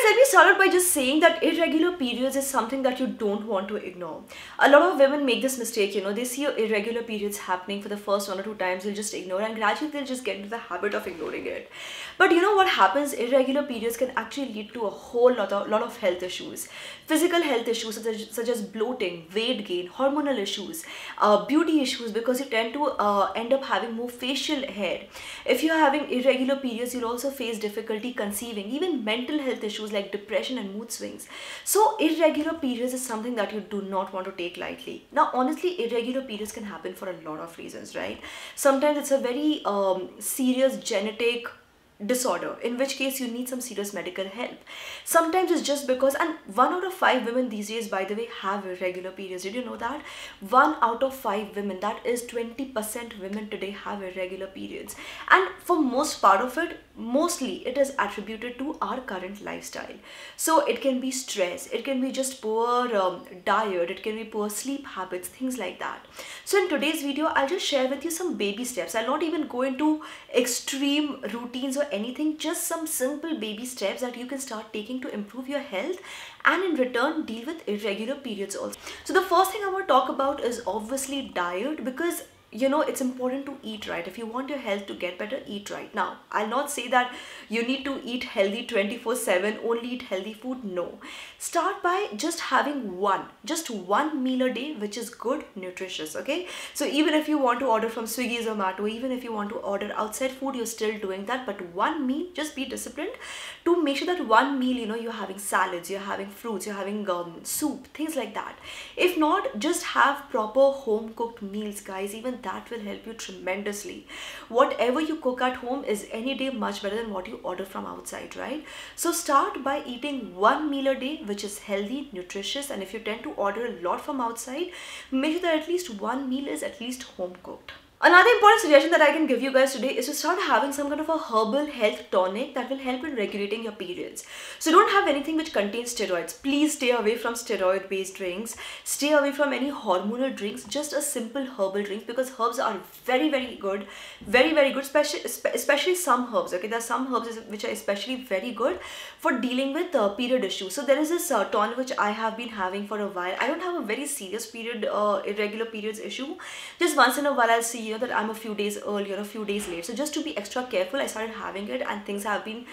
let me start out by just saying that irregular periods is something that you don't want to ignore. A lot of women make this mistake, they see irregular periods happening for the first 1 or 2 times, they'll just ignore, and gradually they'll just get into the habit of ignoring it. But you know what happens? Irregular periods can actually lead to a whole lot of health issues. Physical health issues such as bloating, weight gain, hormonal issues, beauty issues, because you tend to end up having more facial hair. If you're having irregular periods, you'll also face difficulty conceiving, even mental health issues like depression and mood swings. So irregular periods is something that you do not want to take lightly. Now honestly, irregular periods can happen for a lot of reasons, right? Sometimes it's a very serious genetic disorder, in which case you need some serious medical help. Sometimes it's just because, and 1 out of 5 women these days, by the way, have irregular periods. Did you know that? 1 out of 5 women, that is 20% women today, have irregular periods. And for most part of it, mostly it is attributed to our current lifestyle. So it can be stress, it can be just poor diet, it can be poor sleep habits, things like that. So in today's video, I'll just share with you some baby steps. I'll not even go into extreme routines or anything, just some simple baby steps that you can start taking to improve your health and in return deal with irregular periods also. So the first thing I want to talk about is obviously diet, because it's important to eat right. If you want your health to get better, eat right. Now, I'll not say that you need to eat healthy 24/7, only eat healthy food. No. Start by just having just one meal a day, which is good, nutritious, okay? So even if you want to order from Swiggy, Zomato, even if you want to order outside food, you're still doing that. But one meal, just be disciplined to make sure that one meal, you're having salads, you're having fruits, you're having soup, things like that. If not, just have proper home cooked meals, guys. Even that will help you tremendously. Whatever you cook at home is any day much better than what you order from outside, right? So start by eating one meal a day, which is healthy, nutritious, and if you tend to order a lot from outside, make sure that at least one meal is at least home cooked. Another important suggestion that I can give you guys today is to start having some kind of a herbal health tonic that will help in regulating your periods. So don't have anything which contains steroids. Please stay away from steroid based drinks. Stay away from any hormonal drinks. Just a simple herbal drink, because herbs are very, very good. Very, very good, especially some herbs. Okay, there are some herbs which are especially very good for dealing with period issues. So there is this tonic which I have been having for a while. I don't have a very serious irregular periods issue. Just once in a while I'll see that I'm a few days early or a few days late. So just to be extra careful, I started having it, and things have been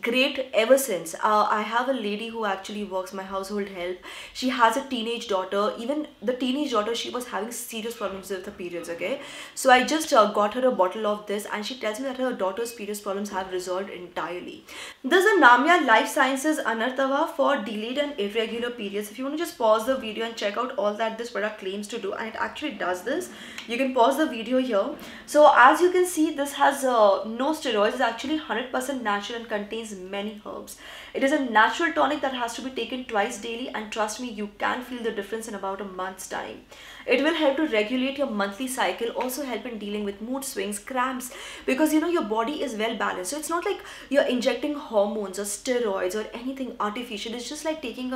great ever since. I have a lady who actually works my household help. She has a teenage daughter. Even the teenage daughter, she was having serious problems with the periods, okay? So I just got her a bottle of this, and she tells me that her daughter's periods problems have resolved entirely. There's a Namya Life Sciences Anartava for delayed and irregular periods. If you want to just pause the video and check out all that this product claims to do, and it actually does this, you can pause the video here. So as you can see, this has no steroids. It's actually 100% natural and contains many herbs. It is a natural tonic that has to be taken twice daily, and trust me, you can feel the difference in about a month's time. It will help to regulate your monthly cycle, also help in dealing with mood swings, cramps, because your body is well balanced. So it's not like you're injecting hormones or steroids or anything artificial. It's just like taking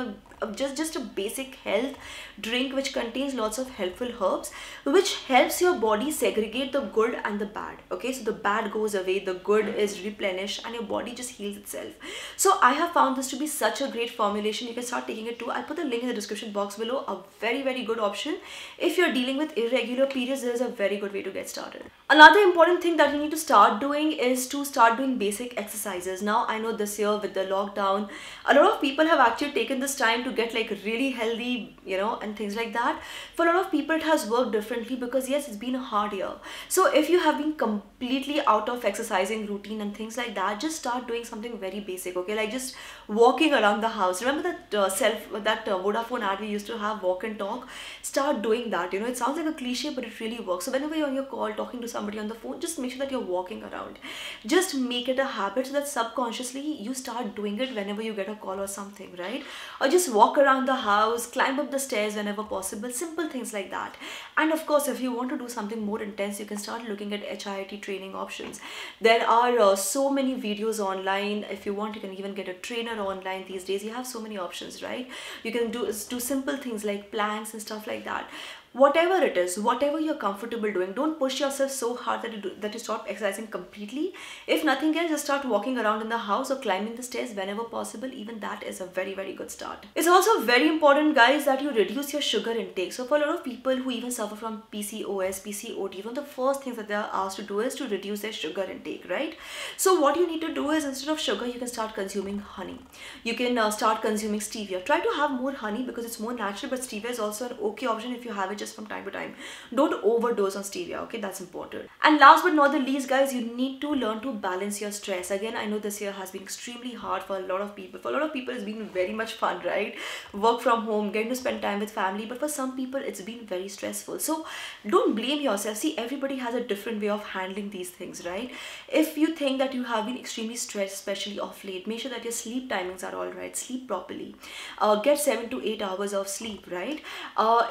just a basic health drink which contains lots of helpful herbs, which helps your body segregate the good and the bad. Okay, so the bad goes away, the good is replenished, and your body just heals itself. So I have found this to be such a great formulation. You can start taking it too. I'll put the link in the description box below. A very, very good option. If you're dealing with irregular periods, there is a very good way to get started. Another important thing that you need to start doing is to start doing basic exercises. Now I know this year with the lockdown, a lot of people have actually taken this time to get like really healthy, and things like that. For a lot of people it has worked differently, because yes, it's been a hard year. So if you have been completely out of exercising routine and things like that, just start doing something very basic, okay? Like just walking around the house. Remember that Vodafone ad we used to have, walk and talk? Start doing that. It sounds like a cliche, but it really works. So whenever you're on your call talking to somebody on the phone, just make sure that you're walking around. Just make it a habit so that subconsciously you start doing it whenever you get a call or something, right? Or just walk around the house, climb up the stairs whenever possible, simple things like that. And of course, if you want to do something more intense, you can start looking at HIIT training options. There are so many videos online. If you want, you can even get a trainer online these days. You have so many options, right? You can do simple things like planks and stuff like that. whatever it is, whatever you're comfortable doing, don't push yourself so hard that you stop exercising completely. If nothing else, just start walking around in the house or climbing the stairs whenever possible. Even that is a very, very good start. It's also very important, guys, that you reduce your sugar intake. So for a lot of people who even suffer from PCOS, PCOD, one of the first things that they are asked to do is to reduce their sugar intake, right? So what you need to do is, instead of sugar, you can start consuming honey. You can start consuming stevia. Try to have more honey because it's more natural, but stevia is also an okay option if you have it just from time to time. Don't overdose on stevia, okay? That's important. And last but not the least, guys, you need to learn to balance your stress. Again, I know this year has been extremely hard for a lot of people. For a lot of people, it's been very much fun, right? Work from home, getting to spend time with family. But for some people, it's been very stressful. So don't blame yourself. See, everybody has a different way of handling these things, right? If you think that you have been extremely stressed, especially off late, make sure that your sleep timings are all right. Sleep properly. Get 7 to 8 hours of sleep, right?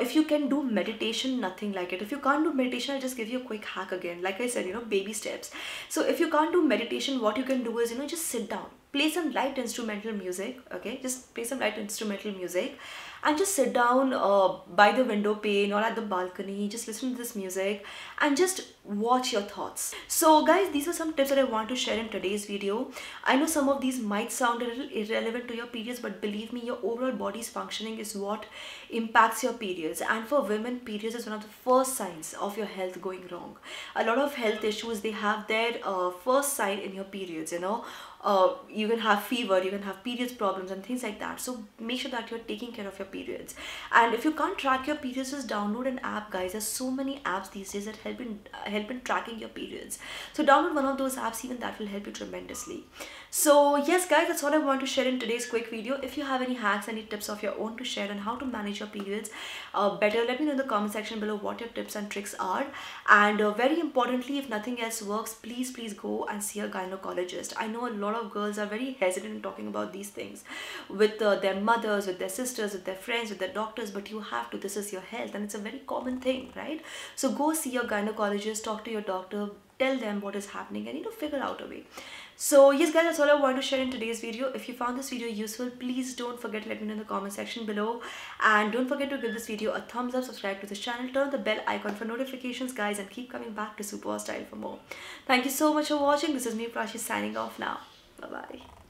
If you can do meditation, nothing like it. If you can't do meditation, I'll just give you a quick hack again. Like I said, baby steps. So if you can't do meditation, what you can do is, just sit down, play some light instrumental music, okay? Just play some light instrumental music and just sit down by the window pane or at the balcony. Just listen to this music and just watch your thoughts. So guys, these are some tips that I want to share in today's video. I know some of these might sound a little irrelevant to your periods, but believe me, your overall body's functioning is what impacts your periods. And for women, periods is one of the first signs of your health going wrong. A lot of health issues, they have their first sign in your periods. You can have fever, you can have periods problems and things like that. So make sure that you're taking care of your periods. And if you can't track your periods, just download an app, guys. There's so many apps these days that help in tracking your periods. So download one of those apps, even that will help you tremendously. So yes, guys, that's all I want to share in today's quick video. If you have any hacks, any tips of your own to share on how to manage your periods better, let me know in the comment section below what your tips and tricks are. And very importantly, if nothing else works, please go and see a gynecologist. I know a lot of girls are very hesitant in talking about these things with their mothers, with their sisters, with their friends, with their doctors, but you have to. This is your health and it's a very common thing, right? So go see your gynecologist, talk to your doctor, tell them what is happening, and figure out a way. So yes, guys, that's all I want to share in today's video. If you found this video useful, please don't forget to let me know in the comment section below, and don't forget to give this video a thumbs up, subscribe to this channel, turn on the bell icon for notifications, guys, and keep coming back to Super Style for more. Thank you so much for watching. This is me, Prachi, signing off now. Bye bye.